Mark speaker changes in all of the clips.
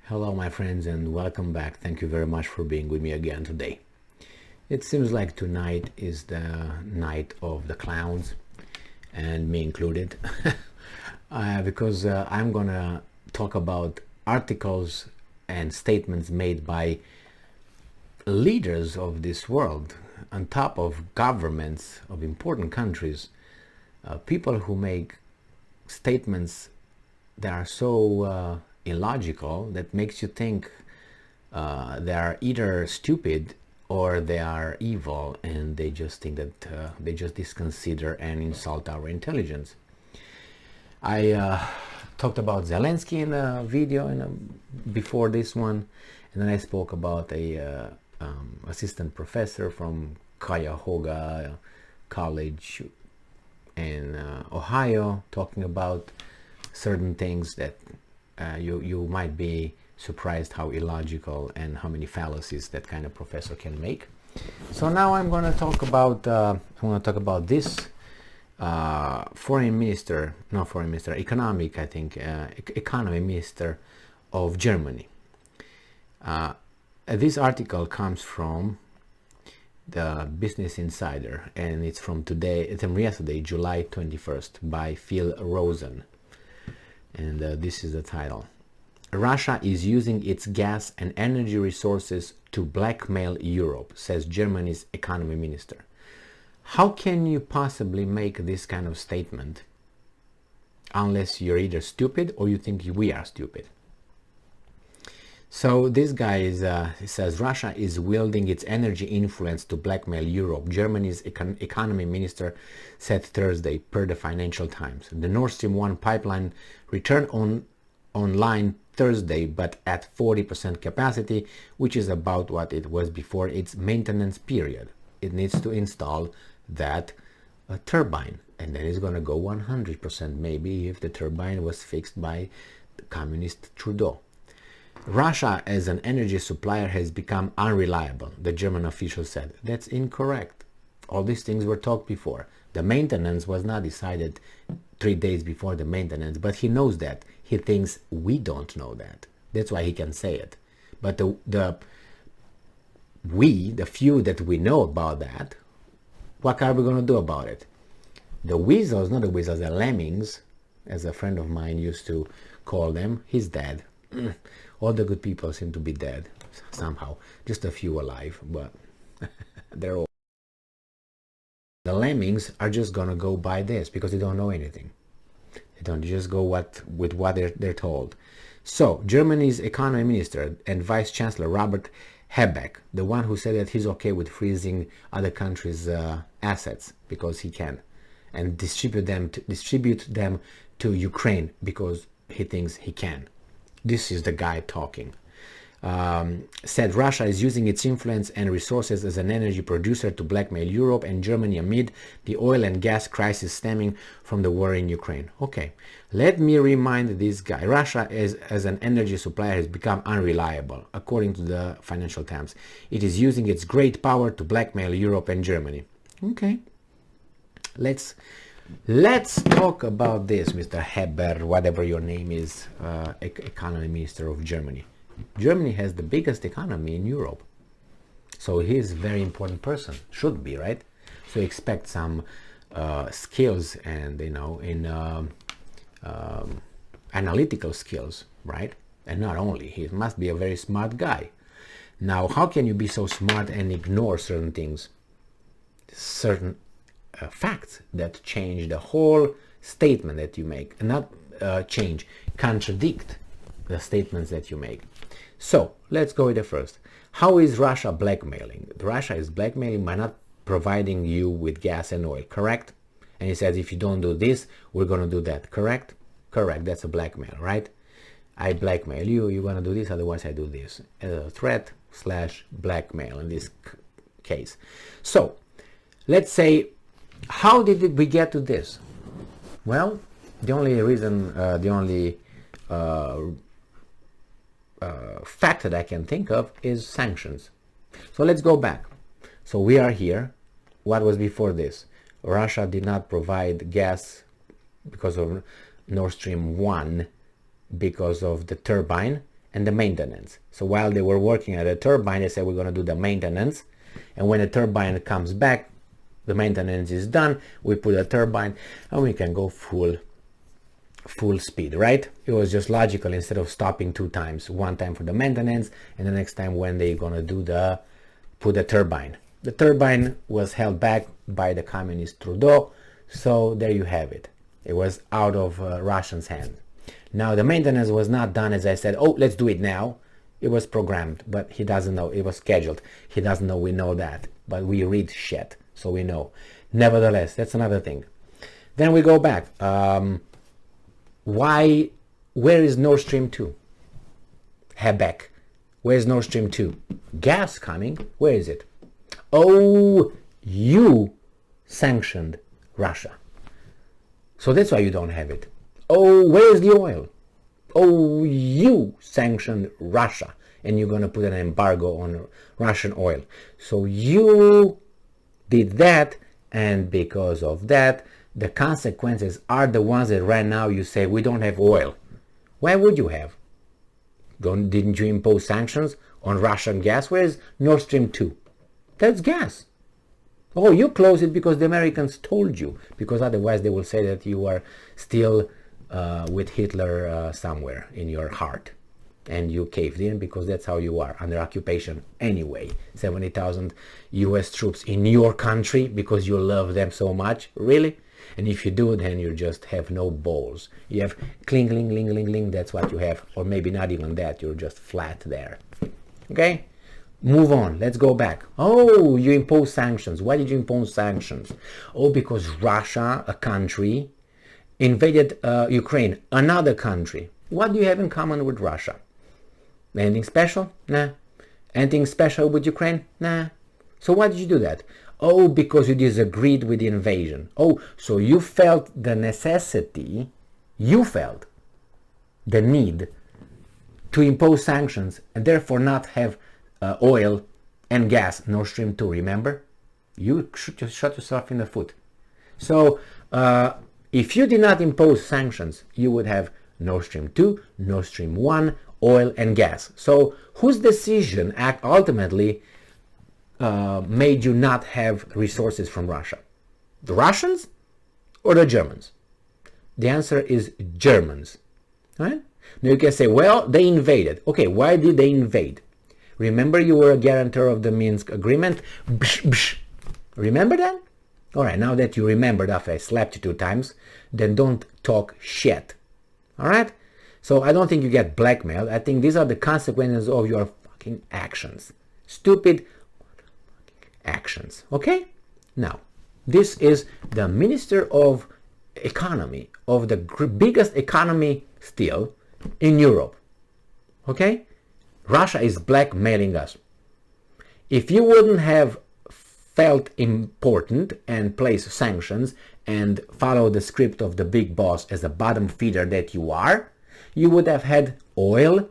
Speaker 1: Hello my friends and welcome back. Thank you very much for being with me again today. It seems like tonight is the night of the clowns, and me included, because I'm gonna talk about articles and statements made by leaders of this world, on top of governments of important countries, people who make statements that are so illogical that makes you think they are either stupid or they are evil, and they just think that they just disconsider and insult our intelligence. I talked about Zelensky in a video before this one, and then I spoke about a assistant professor from Cuyahoga College in Ohio, talking about certain things that you might be surprised how illogical and how many fallacies that kind of professor can make. So now I'm going to talk about this economy minister of Germany. This article comes from the Business Insider, and it's from yesterday, July 21st, by Phil Rosen. And this is the title. Russia is using its gas and energy resources to blackmail Europe, says Germany's economy minister. How can you possibly make this kind of statement unless you're either stupid or you think we are stupid? So this guy says Russia is wielding its energy influence to blackmail Europe, Germany's economy minister said Thursday, per the Financial Times. The Nord Stream 1 pipeline returned online Thursday, but at 40% capacity, which is about what it was before its maintenance period. It needs to install that turbine, and then it's going to go 100% maybe if the turbine was fixed by the communist Trudeau. Russia as an energy supplier has become unreliable, the German official said. That's incorrect. All these things were talked before. The maintenance was not decided 3 days before the maintenance, but he knows that. He thinks we don't know that. That's why he can say it. But the few that we know about that, what are we going to do about it? The weasels, not the weasels, the lemmings, as a friend of mine used to call them, he's dead. All the good people seem to be dead somehow. Just a few alive, but they're all. The lemmings are just gonna go by this because they don't know anything. They don't just go with what they're told. So Germany's economy minister and vice chancellor Robert Habeck, the one who said that he's okay with freezing other countries' assets because he can, and distribute them to Ukraine because he thinks he can. This is the guy talking. Said Russia is using its influence and resources as an energy producer to blackmail Europe and Germany amid the oil and gas crisis stemming from the war in Ukraine. Okay, let me remind this guy. Russia as an energy supplier has become unreliable, according to the Financial Times. It is using its great power to blackmail Europe and Germany. Okay, let's talk about this, Mr. Heber, whatever your name is, economy minister of Germany. Germany has the biggest economy in Europe, so he's a very important person, should be, right? So expect some skills and in analytical skills, right? And not only, he must be a very smart guy. Now, how can you be so smart and ignore certain things, certain facts that change the whole statement that you make, and not contradict the statements that you make? So let's go with the first. How is Russia blackmailing? Russia is blackmailing by not providing you with gas and oil, correct? And he says, if you don't do this, we're going to do that, correct? Correct, that's a blackmail, right? I blackmail you, you're going to do this, otherwise I do this. Threat / blackmail in this case. So let's say, how did we get to this? Well, the only reason, fact that I can think of is sanctions. So let's go back. So we are here. What was before this? Russia did not provide gas because of Nord Stream 1, because of the turbine, and the maintenance. So while they were working at the turbine, they said we're going to do the maintenance, and when the turbine comes back, the maintenance is done, we put a turbine and we can go full speed, right? It was just logical, instead of stopping 2 times, one time for the maintenance and the next time when they're gonna do put the turbine. The turbine was held back by the communist Trudeau, so there you have it. It was out of Russians' hand. Now the maintenance was not done, as I said, oh, let's do it now. It was programmed, but he doesn't know. It was scheduled. He doesn't know we know that, but we read shit, so we know. Nevertheless, that's another thing. Then we go back. Where is Nord Stream 2? Habeck, where's Nord Stream 2? Gas coming, where is it? Oh, you sanctioned Russia. So that's why you don't have it. Oh, where's the oil? Oh, you sanctioned Russia and you're going to put an embargo on Russian oil. So you did that, and because of that, the consequences are the ones that right now you say we don't have oil. Why would you have? Didn't you impose sanctions on Russian gas? Where's Nord Stream 2? That's gas. Oh, you close it because the Americans told you, because otherwise they will say that you are still with Hitler somewhere in your heart, and you caved in because that's how you are, under occupation anyway. 70,000 US troops in your country because you love them so much, really? And if you do, then you just have no balls. You have cling, ling, ling, ling, ling, that's what you have, or maybe not even that, you're just flat there. Okay? Move on, let's go back. Oh, you impose sanctions. Why did you impose sanctions? Oh, because Russia, a country, invaded Ukraine, another country. What do you have in common with Russia? Anything special? Nah. Anything special with Ukraine? Nah. So why did you do that? Oh, because you disagreed with the invasion. Oh, so you felt the necessity, you felt the need to impose sanctions and therefore not have oil and gas, Nord Stream 2, remember? You just shot yourself in the foot. So if you did not impose sanctions, you would have Nord Stream 2, Nord Stream 1, oil and gas. So whose decision ultimately made you not have resources from Russia? The Russians or the Germans? The answer is Germans. Right? Now you can say, well, they invaded. Okay, why did they invade? Remember you were a guarantor of the Minsk agreement? Bsh, bsh. Remember that? Alright, now that you remembered after I slapped you 2 times, then don't talk shit. Alright? So I don't think you get blackmailed. I think these are the consequences of your fucking actions. Stupid actions. Okay? Now, this is the Minister of Economy of the biggest economy still in Europe. Okay? Russia is blackmailing us. If you wouldn't have felt important and place sanctions and follow the script of the big boss as a bottom feeder that you are, you would have had oil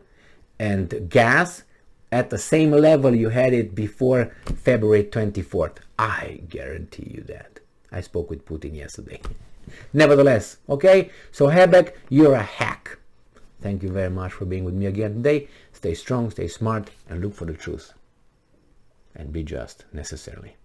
Speaker 1: and gas at the same level you had it before February 24th. I guarantee you that. I spoke with Putin yesterday. Nevertheless, okay? So Habeck, you're a hack. Thank you very much for being with me again today. Stay strong, stay smart, and look for the truth. And be just, necessarily.